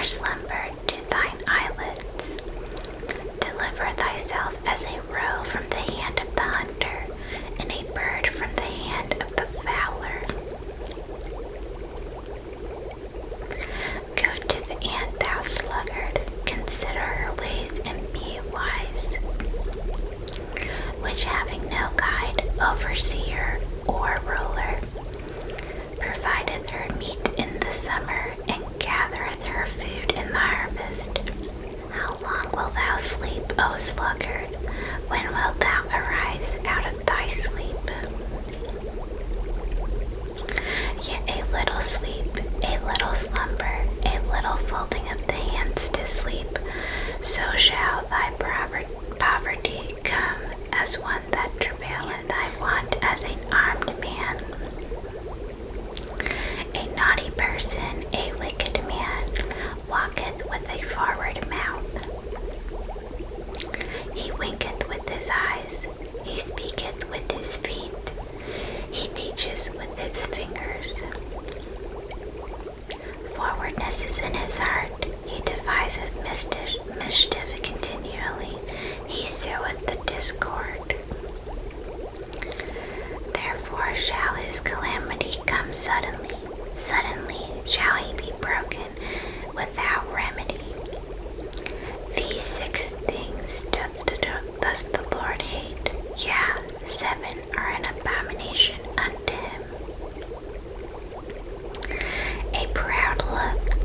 for slumber to thine eyelids. Deliver thyself as a roe from the hand of the hunter, and a bird from the hand of the fowler. Go to the ant, thou sluggard, consider her ways and be wise, which having no guide, overseer, or ruler, provideth her meat in the summer, and gathereth her food in the harvest. How long wilt thou sleep, O sluggard? When wilt thou arise out of thy sleep? Yet a little sleep, a little slumber, a little folding of the hands to sleep, so shall thy poverty come as one that travaileth, thy want as an armed man. A naughty person, a wicked man, walketh with a forward mouth. He winketh with his eyes, he speaketh with his feet, he teaches with his fingers. Forwardness is in his heart, he deviseth mischief continually, he soweth the discord. Therefore shall his calamity come suddenly, suddenly shall he be broken without remedy. These 6 things doth the Lord hate, yea, 7 are an abomination unto him. A proud look,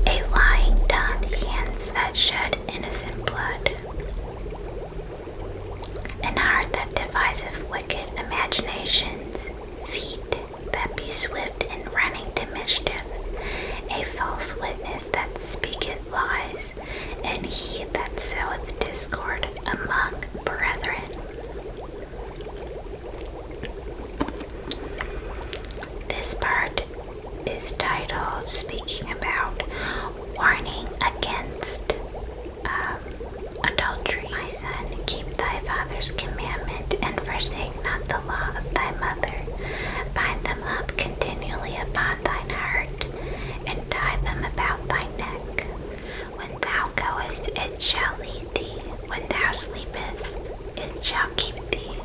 a lying tongue, hands that shed innocent blood, an heart that deviseth wicked imaginations, feet that be swift in running to mischief, a false witness that speaketh lies, and he that soweth discord among brethren. This part is titled speaking about warning against adultery. My son, keep thy father's commandment, and forsake not the law of thy mother. Bind them up continually upon thine heart, and tie them about thy neck. When thou goest, it shall lead thee. When thou sleepest, it shall keep thee.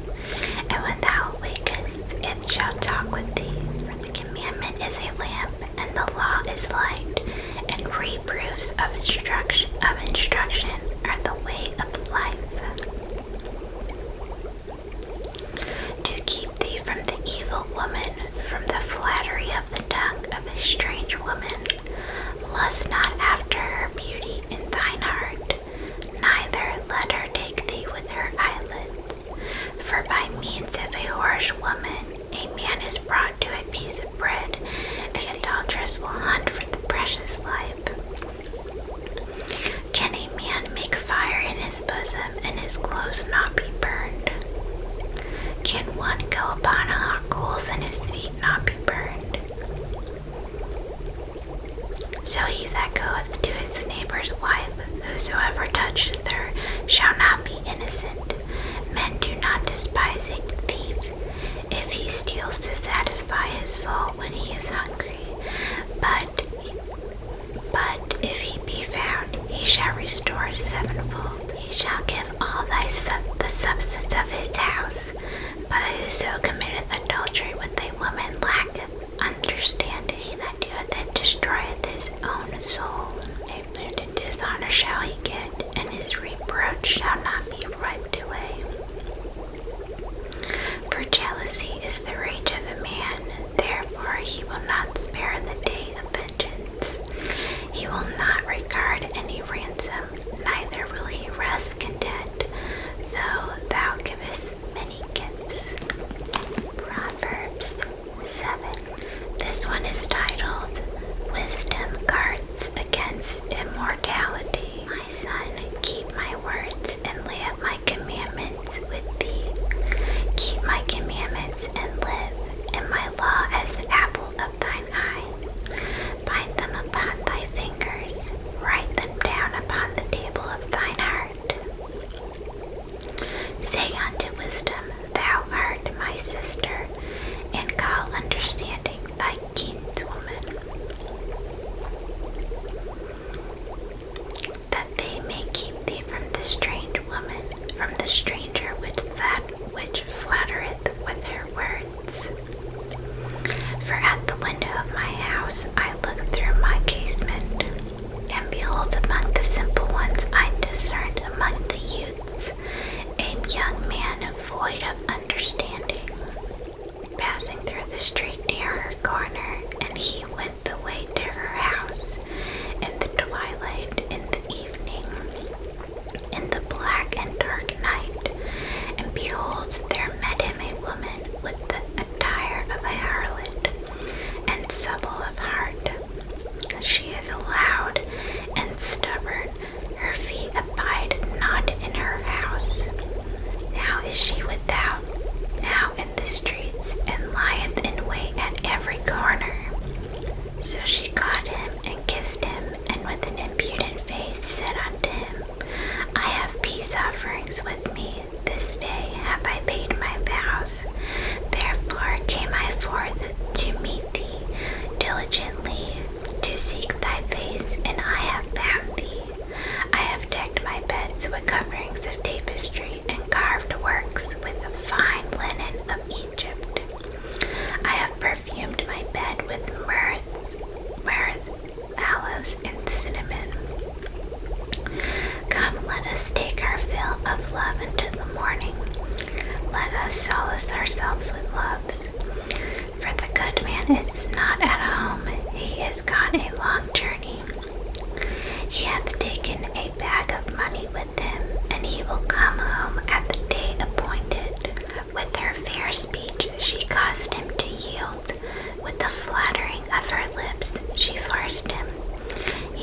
And when thou awakest, it shall talk with thee. For the commandment is a lamp, and the law is light, and reproofs of instruction are the way of life. To keep thee from the evil woman, from the flattery of the tongue of a strange woman. Lust not after her beauty in thine heart, neither let her take thee with her eyelids. For by means of a whorish woman, a man is brought to a piece of bread. The adulteress will hunt for the precious life. Can a man make fire in his bosom, and his clothes not be burned? Can one go upon hot coals, and his feet not be burned? So he that goeth to his neighbor's wife, whosoever toucheth her, shall not be innocent. Men do not despise a thief, if he steals to satisfy his soul when he is hungry. But if he be found, he shall restore sevenfold. He shall give all the substance of his house. But whoso committeth adultery with a woman lacketh understanding. He that doeth it destroyeth his own soul. A wounded dishonor shall he get, and his reproach shall not be wiped away. For jealousy is the rage of a man, therefore he will not spare the day of vengeance. He will not regard any ransom, neither will he rest content, though thou givest many gifts. Proverbs 7. This one is titled, Wisdom Guards Against Immortality. My son, keep my words and lay up my commandments with thee. Keep my commandments and live, and my law as the apple of thine eye. Bind them upon thy fingers,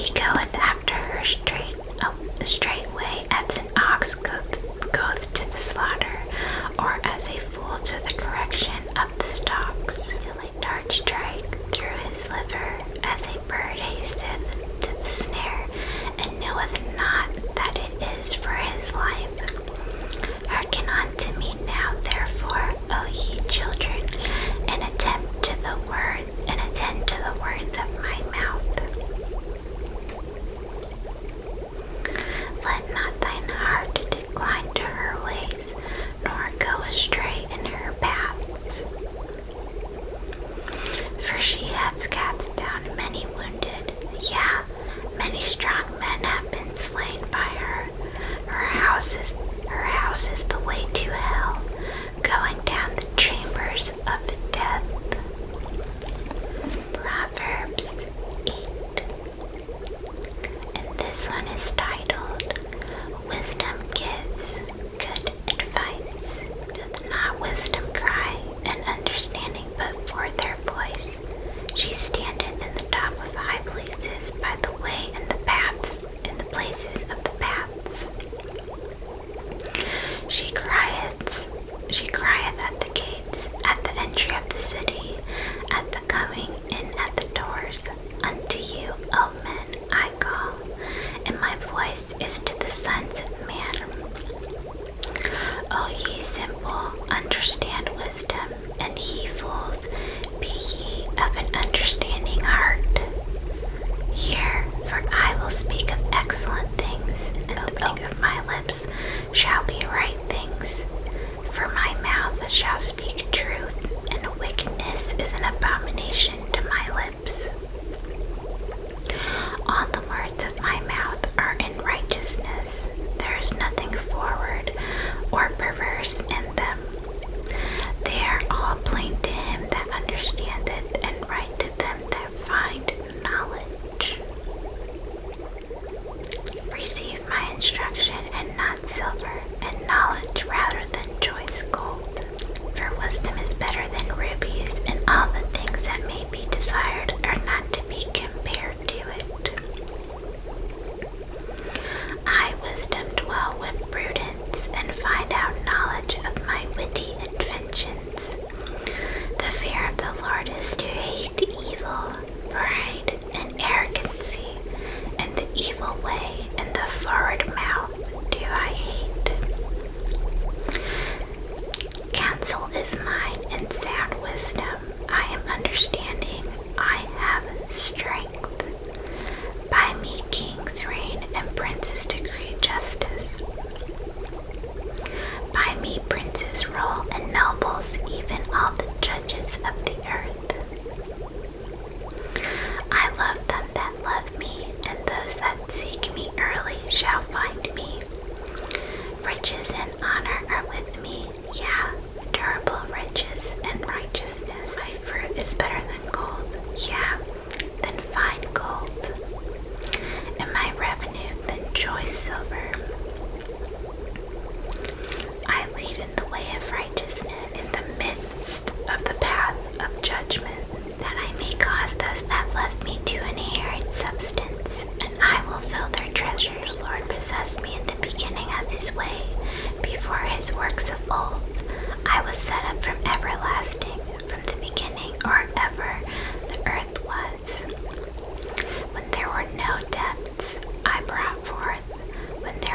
He goeth after her straightway as an ox goeth to the slaughter, or as a fool to the correction of the stocks. Till a dart strike through his liver, as a bird hasteth to the snare, and knoweth not that it is for his life. Hearken unto me now, therefore, O ye children, and attend to the words of my mouth. Let not thine heart decline to her ways, nor go astray in her paths. For she hath cast down many wounded, yea, many strong men have been slain by her. Her house is the way to hell, going down the chambers of death. Proverbs 8. And this one is titled, Wisdom Gives Good Advice. Doth not wisdom cry, and understanding put forth her voice? She standeth in the top of high places, by the way in the places of the paths. She crieth at the gates, at the entry of the city, at the coming in at the doors. Unto you, O men, I call, and my voice is to the sons of man. O ye simple, understand wisdom, and ye fools, be ye of an understanding heart. Hear, for I will speak of excellent things, and the opening of my lips shall be right things. For my mouth shall speak truth, and wickedness is an abomination to my lips. All the words of my mouth are in righteousness. There is nothing forward or perverse in them. They are all plain to him that understandeth, and right to them that find knowledge. Receive my instruction, and not silver, and knowledge rather than choice gold. For wisdom is better than rubies, and all the things that may be desired are not to be compared to it. I, wisdom, dwell with prudence, and find out knowledge of my witty inventions. The fear of the Lord is to hate evil, pride, and arrogancy, and the evil way, and the forward mouth do I hate. Counsel is mine, and sound wisdom. I am understanding, I have strength. By me kings reign, and princes decree justice. By me princes rule, and nobles, even all the judges of the earth. I love them that love me, and those that seek me early shall find me. Riches and honor are with me, yea, durable riches and righteousness. My fruit is better than gold, yea, than fine gold, and my revenue than choice silver. I lead in the way of righteousness, in the midst of the path of judgment, that I may cause those that love me to inherit substance, and I will fill their treasures. Lord possessed me in the beginning of his way, before his works of old. I was set up from everlasting, from the beginning, or ever the earth was. When there were no depths, I brought forth. When there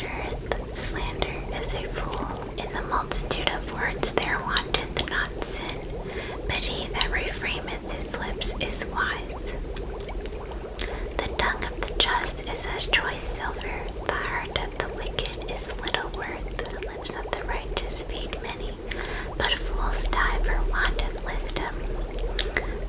uttereth slander is a fool. In the multitude of words there wanteth not sin, but he that refraineth his lips is wise. The tongue of the just is as choice silver, the heart of the wicked is little worth. The lips of the righteous feed many, but fools die for want of wisdom.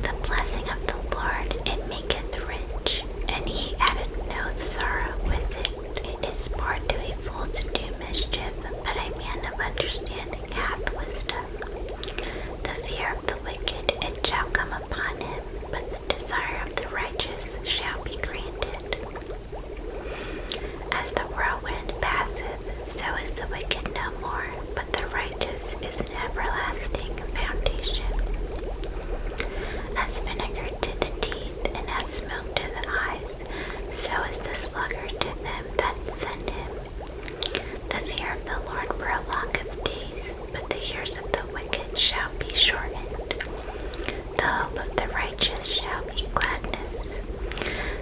The blessing of the Lord, it maketh rich, and he addeth no sorrow with it. It is poor to a fool to do mischief, but a man of understanding hath wisdom. The fear of the wicked, it shall come upon him, but the desire of the righteous shall be granted. As the whirlwind passeth, so is the wicked no more, but the righteous is an everlasting foundation. As vinegar to the teeth, and as smoke to the eyes, so is the sluggard to them that send him. The fear of the Lord prolongeth days, but the years of the wicked shall be shortened. The hope of the righteous shall be gladness,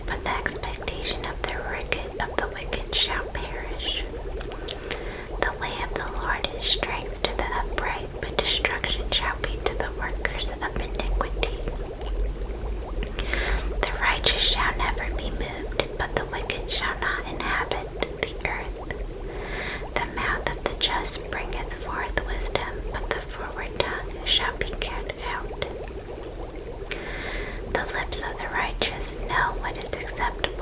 but the expectation of the wicked shall perish. The way of the Lord is strength to the upright, but destruction shall be to the workers of iniquity. The righteous shall never be moved, but the wicked shall not inhabit the earth. The mouth of the just bringeth forth wisdom, but the forward tongue shall be cut out. The lips of the righteous know what is acceptable,